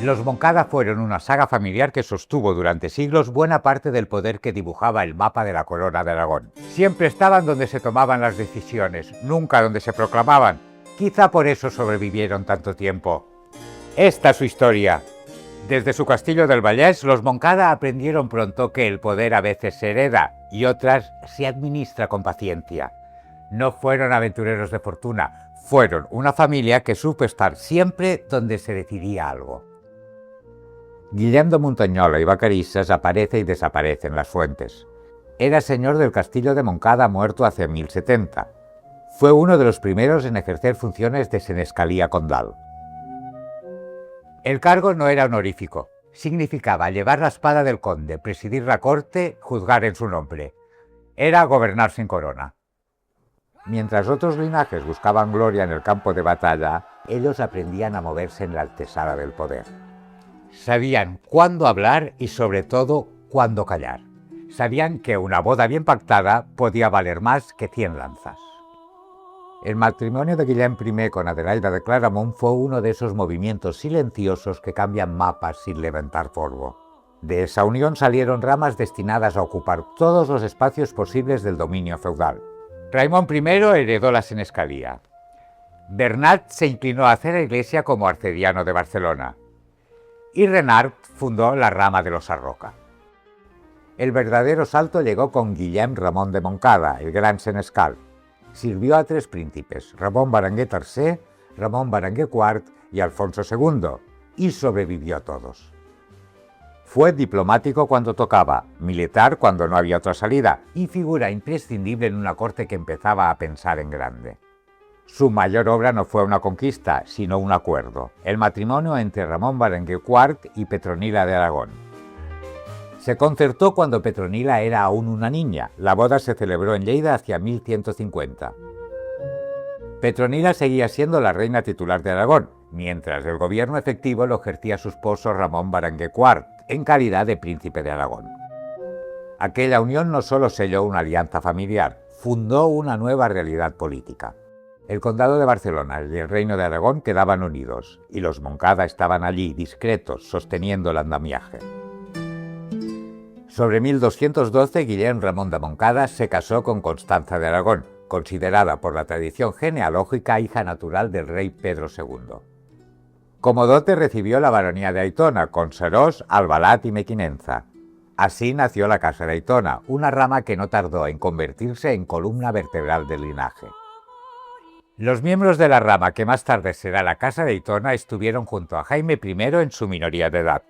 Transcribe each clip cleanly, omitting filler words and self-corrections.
Los Moncada fueron una saga familiar que sostuvo durante siglos buena parte del poder que dibujaba el mapa de la corona de Aragón. Siempre estaban donde se tomaban las decisiones, nunca donde se proclamaban. Quizá por eso sobrevivieron tanto tiempo. Esta es su historia. Desde su castillo del Vallès, los Moncada aprendieron pronto que el poder a veces se hereda y otras se administra con paciencia. No fueron aventureros de fortuna, fueron una familia que supo estar siempre donde se decidía algo. Guillem de Muntanyola y Vacarisses aparece y desaparece en las fuentes. Era señor del castillo de Moncada muerto hacia 1070. Fue uno de los primeros en ejercer funciones de senescalía condal. El cargo no era honorífico. Significaba llevar la espada del conde, presidir la corte, juzgar en su nombre. Era gobernar sin corona. Mientras otros linajes buscaban gloria en el campo de batalla, ellos aprendían a moverse en la antesala del poder. Sabían cuándo hablar y sobre todo cuándo callar. Sabían que una boda bien pactada podía valer más que 100 lanzas. El matrimonio de Guillem I con Adelaida de Claramunt fue uno de esos movimientos silenciosos que cambian mapas sin levantar polvo. De esa unión salieron ramas destinadas a ocupar todos los espacios posibles del dominio feudal. Raimon I heredó la senescalía. Bernat se inclinó hacia la iglesia como arcediano de Barcelona. Y Renard fundó la rama de los Sarroca. El verdadero salto llegó con Guillem Ramon de Moncada, el gran senescal. Sirvió a 3 príncipes, Ramon Berenguer III, Ramon Berenguer IV y Alfonso II, y sobrevivió a todos. Fue diplomático cuando tocaba, militar cuando no había otra salida, y figura imprescindible en una corte que empezaba a pensar en grande. Su mayor obra no fue una conquista, sino un acuerdo, el matrimonio entre Ramon Berenguer IV y Petronila de Aragón. Se concertó cuando Petronila era aún una niña. La boda se celebró en Lleida hacia 1150. Petronila seguía siendo la reina titular de Aragón, mientras el gobierno efectivo lo ejercía su esposo Ramon Berenguer IV, en calidad de príncipe de Aragón. Aquella unión no solo selló una alianza familiar, fundó una nueva realidad política. El condado de Barcelona y el reino de Aragón quedaban unidos, y los Moncada estaban allí, discretos, sosteniendo el andamiaje. Sobre 1212, Guillem Ramon de Moncada se casó con Constanza de Aragón, considerada por la tradición genealógica hija natural del rey Pedro II. Como dote recibió la baronía de Aitona, con Serós, Albalat y Mequinenza. Así nació la Casa de Aitona, una rama que no tardó en convertirse en columna vertebral del linaje. Los miembros de la rama que más tarde será la Casa de Aitona estuvieron junto a Jaime I en su minoría de edad.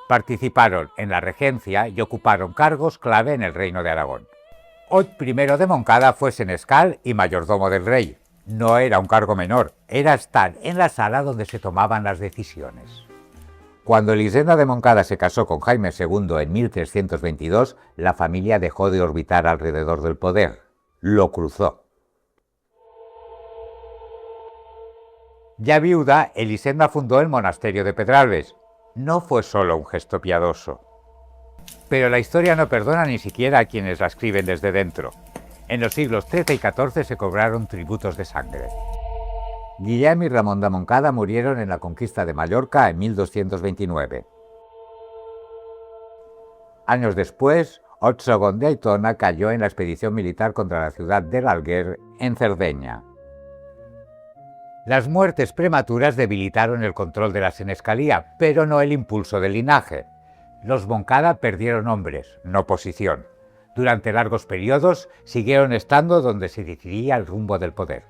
Participaron en la regencia y ocuparon cargos clave en el reino de Aragón. Ot I de Moncada fue senescal y mayordomo del rey. No era un cargo menor, era estar en la sala donde se tomaban las decisiones. Cuando Elisenda de Moncada se casó con Jaime II en 1322, la familia dejó de orbitar alrededor del poder, lo cruzó. Ya viuda, Elisenda fundó el monasterio de Pedralbes. No fue solo un gesto piadoso. Pero la historia no perdona ni siquiera a quienes la escriben desde dentro. En los siglos XIII y XIV se cobraron tributos de sangre. Guillem y Ramon de Moncada murieron en la conquista de Mallorca en 1229. Años después, Ot II de Aitona cayó en la expedición militar contra la ciudad del Alguer, en Cerdeña. Las muertes prematuras debilitaron el control de la senescalía, pero no el impulso del linaje. Los Moncada perdieron hombres, no posición. Durante largos periodos siguieron estando donde se decidía el rumbo del poder.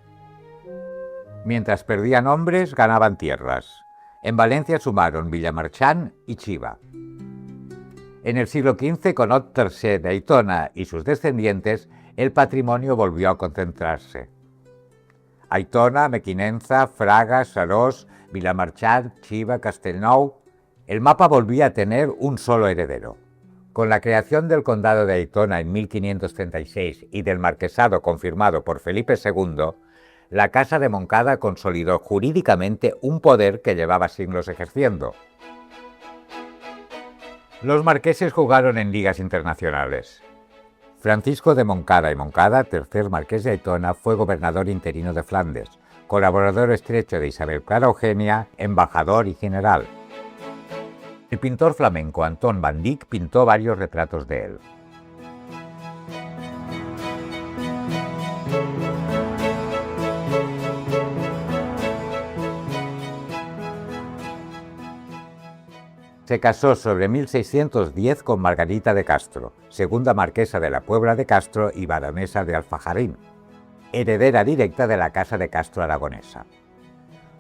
Mientras perdían hombres, ganaban tierras. En Valencia sumaron Villamarchán y Chiva. En el siglo XV, con Ot III de Aitona y sus descendientes, el patrimonio volvió a concentrarse. Aitona, Mequinenza, Fraga, Serós, Vilamarchán, Chiva, Castellnou. El mapa volvía a tener un solo heredero. Con la creación del condado de Aitona en 1536 y del marquesado confirmado por Felipe II, la Casa de Moncada consolidó jurídicamente un poder que llevaba siglos ejerciendo. Los marqueses jugaron en ligas internacionales. Francisco de Moncada y Moncada, tercer marqués de Aitona, fue gobernador interino de Flandes, colaborador estrecho de Isabel Clara Eugenia, embajador y general. El pintor flamenco Anton van Dyck pintó varios retratos de él. Se casó sobre 1610 con Margarita de Castro, segunda marquesa de la Puebla de Castro y baronesa de Alfajarín, heredera directa de la Casa de Castro aragonesa.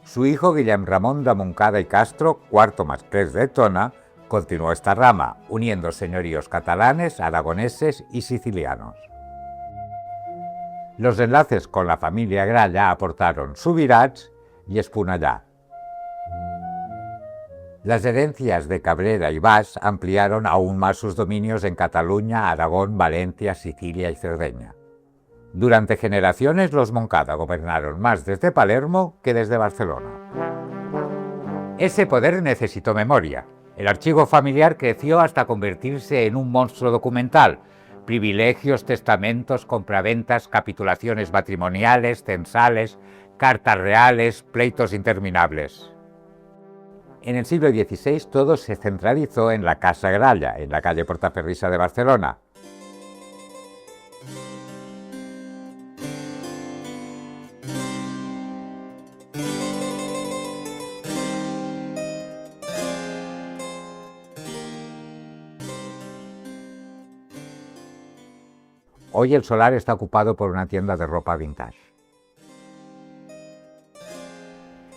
Su hijo Guillem Ramón de Montcada y Castro, cuarto marqués de Tona, continuó esta rama, uniendo señoríos catalanes, aragoneses y sicilianos. Los enlaces con la familia Gralla aportaron Subirats y Esponellà. Las herencias de Cabrera y Bas ampliaron aún más sus dominios en Cataluña, Aragón, Valencia, Sicilia y Cerdeña. Durante generaciones los Montcada gobernaron más desde Palermo que desde Barcelona. Ese poder necesitó memoria. El archivo familiar creció hasta convertirse en un monstruo documental. Privilegios, testamentos, compraventas, capitulaciones matrimoniales, censales, cartas reales, pleitos interminables. En el siglo XVI todo se centralizó en la Casa Gralla, en la calle Portaferrissa de Barcelona. Hoy el solar está ocupado por una tienda de ropa vintage.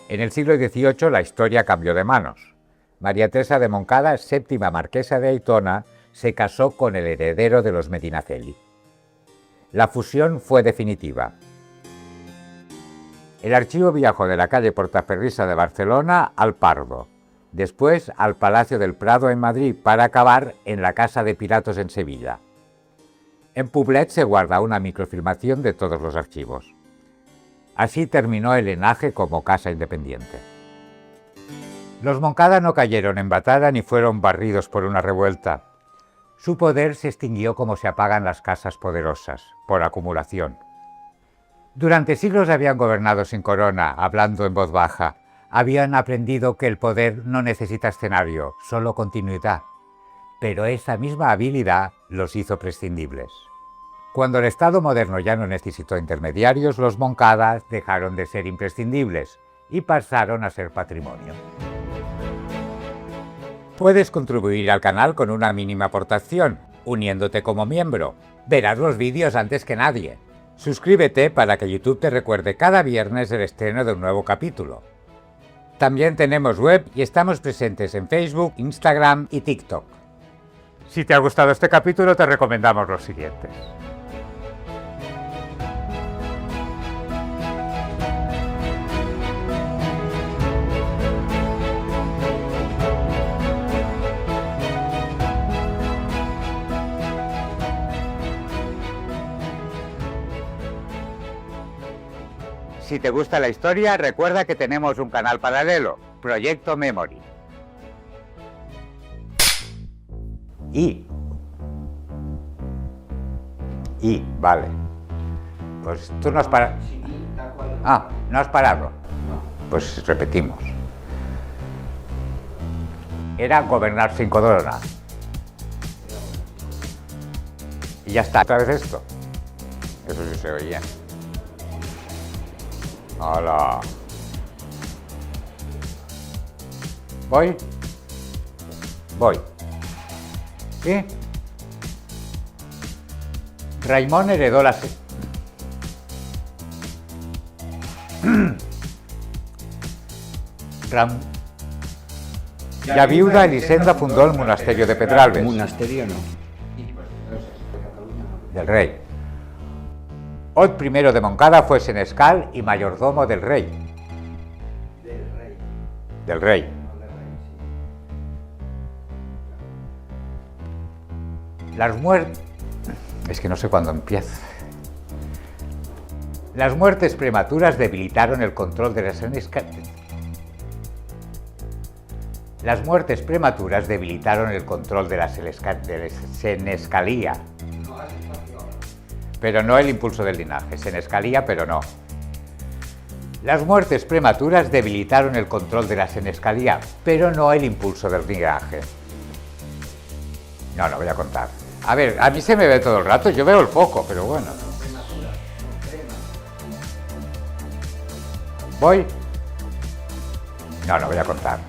En el siglo XVIII la historia cambió de manos. María Teresa de Montcada, séptima marquesa de Aitona, se casó con el heredero de los Medinaceli. La fusión fue definitiva. El archivo viajó de la calle Portaferrissa de Barcelona al Pardo, después al Palacio del Prado en Madrid para acabar en la Casa de Piratos en Sevilla. En Poblet se guarda una microfilmación de todos los archivos. Así terminó el linaje como casa independiente. Los Montcada no cayeron en batalla ni fueron barridos por una revuelta. Su poder se extinguió como se apagan las casas poderosas, por acumulación. Durante siglos habían gobernado sin corona, hablando en voz baja. Habían aprendido que el poder no necesita escenario, solo continuidad. Pero esa misma habilidad los hizo prescindibles. Cuando el Estado moderno ya no necesitó intermediarios, los Montcada dejaron de ser imprescindibles y pasaron a ser patrimonio. Puedes contribuir al canal con una mínima aportación, uniéndote como miembro. Verás los vídeos antes que nadie. Suscríbete para que YouTube te recuerde cada viernes el estreno de un nuevo capítulo. También tenemos web y estamos presentes en Facebook, Instagram y TikTok. Si te ha gustado este capítulo, te recomendamos los siguientes. Si te gusta la historia, recuerda que tenemos un canal paralelo, Proyecto Memory. Vale. Pues tú no has parado. Ah, no has parado. Pues repetimos. Era gobernar sin corona. Y ya está. Otra vez esto. Eso sí se oía. Hola. ¿Voy? Voy. ¿Sí? Raimón heredó la... Ya viuda, Elisenda fundó el monasterio de Pedralbes. Monasterio no. Del rey. Ot I de Montcada fue senescal y mayordomo del rey. Del rey. Las muertes... Es que no sé cuándo empieza. Las muertes prematuras debilitaron el control de la senescalía. Las muertes prematuras debilitaron el control de la senescalía. Pero no el impulso del linaje. Senescalía, pero no. Las muertes prematuras debilitaron el control de la senescalía, pero no el impulso del linaje. No voy a contar. A ver, a mí se me ve todo el rato, yo veo el foco, pero bueno. ¿Voy? No voy a contar.